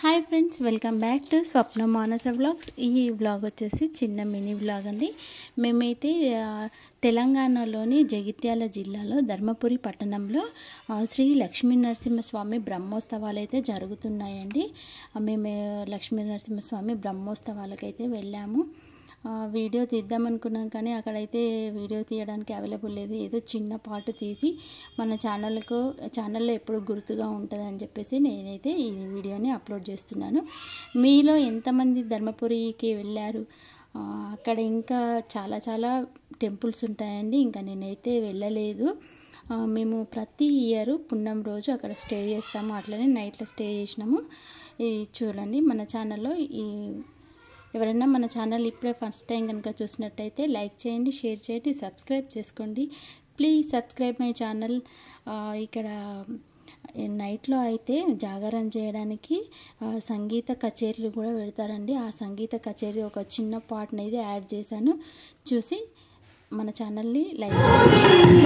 Hi friends, welcome back to Swapna Manasa vlogs. ఈ vlog వచ్చేసి చిన్న మినీ వ్లాగ్ అండి. మేమైతే తెలంగాణలోని జగిత్యాల జిల్లాలో ధర్మపురి పట్టణంలో శ్రీ లక్ష్మీ నరసింహస్వామి బ్రహ్మోత్సవాలు అయితే జరుగుతున్నాయండి. మేము లక్ష్మీ నరసింహస్వామి బ్రహ్మోత్సవాలకైతే వెళ్ళాము. వీడియో తీద్దామనుకున్నాం కానీ అక్కడైతే వీడియో తీయడానికి అవైలబుల్ లేదు. ఏదో చిన్న పార్ట్ తీసి మన ఛానల్లో ఎప్పుడు గుర్తుగా ఉంటుందని చెప్పేసి నేనైతే ఈ వీడియోని అప్లోడ్ చేస్తున్నాను. మీలో ఎంతమంది ధర్మపురికి వెళ్ళారు? అక్కడ ఇంకా చాలా టెంపుల్స్ ఉంటాయండి. ఇంకా నేనైతే వెళ్ళలేదు. మేము ప్రతి ఇయర్ పున్నం రోజు అక్కడ స్టే చేస్తాము. అట్లనే నైట్లో స్టే చేసినాము. చూడండి, మన ఛానల్లో ఎవరైనా మన ఛానల్ ఇప్పుడే ఫస్ట్ టైం కనుక చూసినట్టయితే లైక్ చేయండి, షేర్ చేయండి, సబ్స్క్రైబ్ చేసుకోండి. Please subscribe my channel. ఇక్కడ నైట్లో అయితే జాగారం చేయడానికి సంగీత కచేరీలు కూడా పెడతారండి. ఆ సంగీత కచేరీ ఒక చిన్న పార్ట్ని అయితే యాడ్ చేశాను. చూసి మన ఛానల్ని లైక్ చేయండి.